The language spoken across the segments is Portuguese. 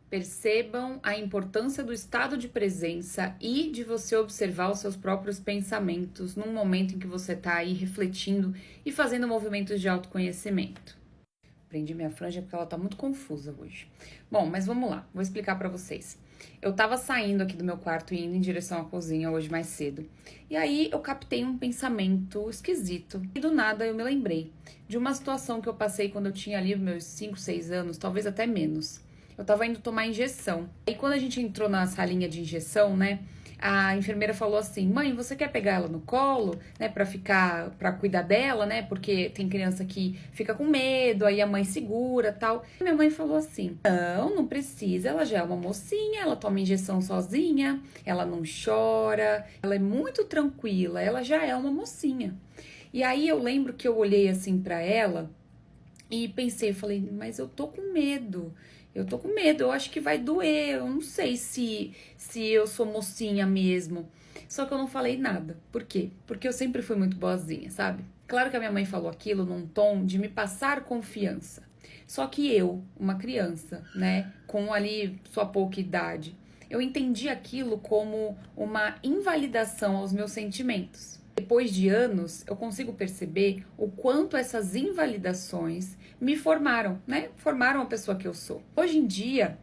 Percebam a importância do estado de presença e de você observar os seus próprios pensamentos num momento em que você está aí refletindo e fazendo movimentos de autoconhecimento. Prendi minha franja porque ela tá muito confusa hoje. Bom, mas vamos lá, vou explicar pra vocês. Eu tava saindo aqui do meu quarto e indo em direção à cozinha hoje mais cedo. E aí eu captei um pensamento esquisito. E do nada eu me lembrei de uma situação que eu passei quando eu tinha ali meus 5, 6 anos, talvez até menos. Eu tava indo tomar injeção. E quando a gente entrou na salinha de injeção, né? A enfermeira falou assim: "Mãe, você quer pegar ela no colo, né, para cuidar dela, né? Porque tem criança que fica com medo, aí a mãe segura, tal". E minha mãe falou assim: "Não, não precisa, ela já é uma mocinha, ela toma injeção sozinha, ela não chora, ela é muito tranquila, ela já é uma mocinha". E aí eu lembro que eu olhei assim pra ela e pensei, eu falei: "Mas eu tô com medo. Eu tô com medo, eu acho que vai doer. Eu não sei se eu sou mocinha mesmo". Só que eu não falei nada. Por quê? Porque eu sempre fui muito boazinha, sabe? Claro que a minha mãe falou aquilo num tom de me passar confiança. Só que eu, uma criança, né, com ali sua pouca idade, eu entendi aquilo como uma invalidação aos meus sentimentos. Depois de anos, eu consigo perceber o quanto essas invalidações me formaram, né? Formaram a pessoa que eu sou. Hoje em dia,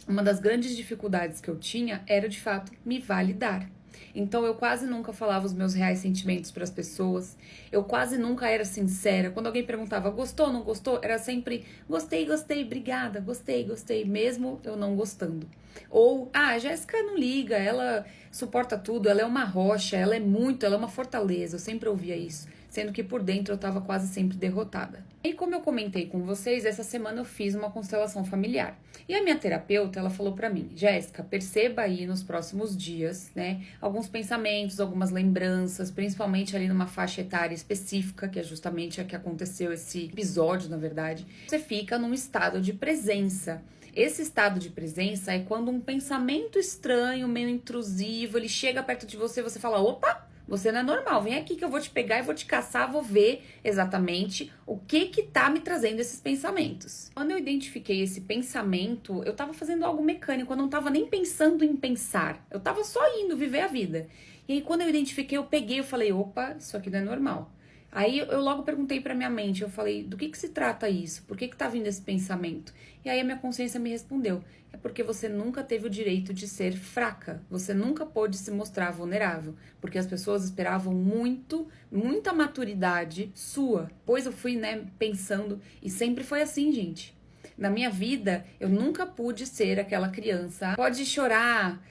uma das grandes dificuldades que eu tinha era de fato me validar. Então eu quase nunca falava os meus reais sentimentos para as pessoas. Eu quase nunca era sincera. Quando alguém perguntava gostou, não gostou, era sempre gostei, gostei, obrigada, gostei, gostei, mesmo eu não gostando. Ou, a Jéssica não liga, ela suporta tudo, ela é uma rocha, ela é uma fortaleza. Eu sempre ouvia isso, sendo que por dentro eu estava quase sempre derrotada. E como eu comentei com vocês, essa semana eu fiz uma constelação familiar. E a minha terapeuta, ela falou pra mim: "Jéssica, perceba aí nos próximos dias, né, alguns pensamentos, algumas lembranças, principalmente ali numa faixa etária específica, que é justamente a que aconteceu esse episódio, na verdade. Você fica num estado de presença. Esse estado de presença é quando um pensamento estranho, meio intrusivo, ele chega perto de você e você fala: opa, você não é normal, vem aqui que eu vou te pegar e vou te caçar, vou ver exatamente o que tá me trazendo esses pensamentos". Quando eu identifiquei esse pensamento, eu tava fazendo algo mecânico, eu não tava nem pensando em pensar, eu tava só indo viver a vida. E aí quando eu identifiquei, eu peguei, eu falei: opa, isso aqui não é normal. Aí eu logo perguntei pra minha mente, eu falei: do que se trata isso? Por que tá vindo esse pensamento? E aí a minha consciência me respondeu: é porque você nunca teve o direito de ser fraca, você nunca pôde se mostrar vulnerável, porque as pessoas esperavam muita maturidade sua. Pois eu fui, né, pensando, e sempre foi assim, gente. Na minha vida, eu nunca pude ser aquela criança. Pode chorar,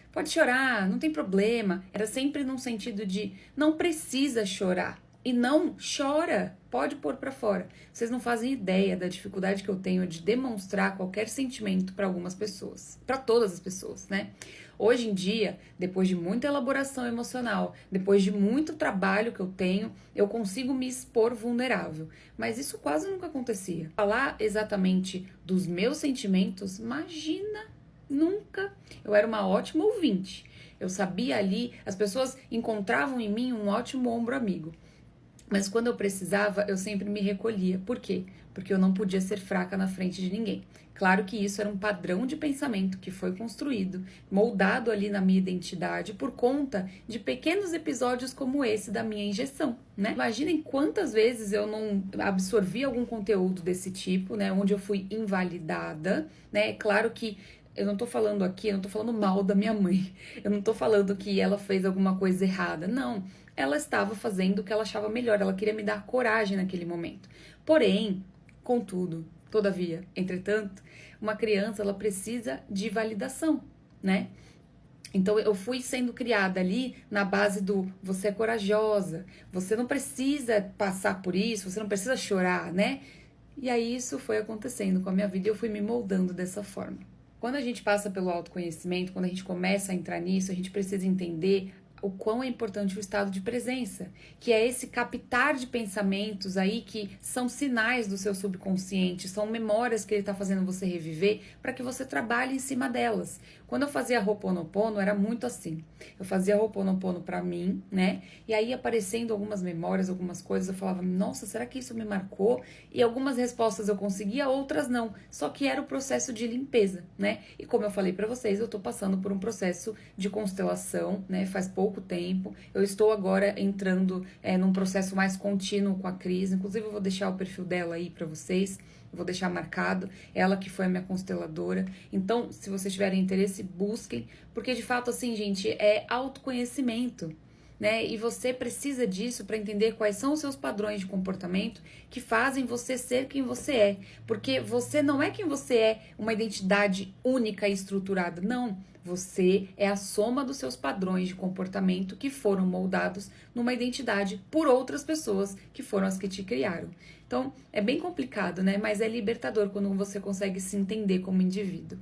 não tem problema. Era sempre num sentido de não precisa chorar. E não chora, pode pôr pra fora. Vocês não fazem ideia da dificuldade que eu tenho de demonstrar qualquer sentimento para algumas pessoas, para todas as pessoas, né? Hoje em dia, depois de muita elaboração emocional, depois de muito trabalho que eu tenho, eu consigo me expor vulnerável. Mas isso quase nunca acontecia. Falar exatamente dos meus sentimentos, imagina, nunca. Eu era uma ótima ouvinte. Eu sabia ali, as pessoas encontravam em mim um ótimo ombro amigo. Mas quando eu precisava, eu sempre me recolhia. Por quê? Porque eu não podia ser fraca na frente de ninguém. Claro que isso era um padrão de pensamento que foi construído, moldado ali na minha identidade por conta de pequenos episódios como esse da minha injeção, né? Imaginem quantas vezes eu não absorvi algum conteúdo desse tipo, né? Onde eu fui invalidada, né? Claro que eu não tô falando aqui, eu não tô falando mal da minha mãe. Eu não tô falando que ela fez alguma coisa errada. Não. Ela estava fazendo o que ela achava melhor. Ela queria me dar coragem naquele momento. Porém, contudo, todavia, entretanto, uma criança, ela precisa de validação, né? Então eu fui sendo criada ali na base do você é corajosa, você não precisa passar por isso, você não precisa chorar, né? E aí isso foi acontecendo com a minha vida e eu fui me moldando dessa forma. Quando a gente passa pelo autoconhecimento, quando a gente começa a entrar nisso, a gente precisa entender o quão é importante o estado de presença, que é esse captar de pensamentos aí que são sinais do seu subconsciente, são memórias que ele está fazendo você reviver para que você trabalhe em cima delas. Quando eu fazia Ho'oponopono, era muito assim. Eu fazia Ho'oponopono para mim, né? E aí aparecendo algumas memórias, algumas coisas, eu falava, nossa, será que isso me marcou? E algumas respostas eu conseguia, outras não. Só que era o processo de limpeza, né? E como eu falei para vocês, eu tô passando por um processo de constelação, né? Faz pouco tempo. Eu estou agora entrando num processo mais contínuo com a Cris. Inclusive, eu vou deixar o perfil dela aí para vocês. Eu vou deixar marcado, ela que foi a minha consteladora. Então, se vocês tiverem interesse, busquem, porque de fato, assim, gente, é autoconhecimento, né? E você precisa disso para entender quais são os seus padrões de comportamento que fazem você ser quem você é. Porque você não é quem você é, uma identidade única e estruturada. Não. Você é a soma dos seus padrões de comportamento que foram moldados numa identidade por outras pessoas que foram as que te criaram. Então, é bem complicado, né? Mas é libertador quando você consegue se entender como indivíduo.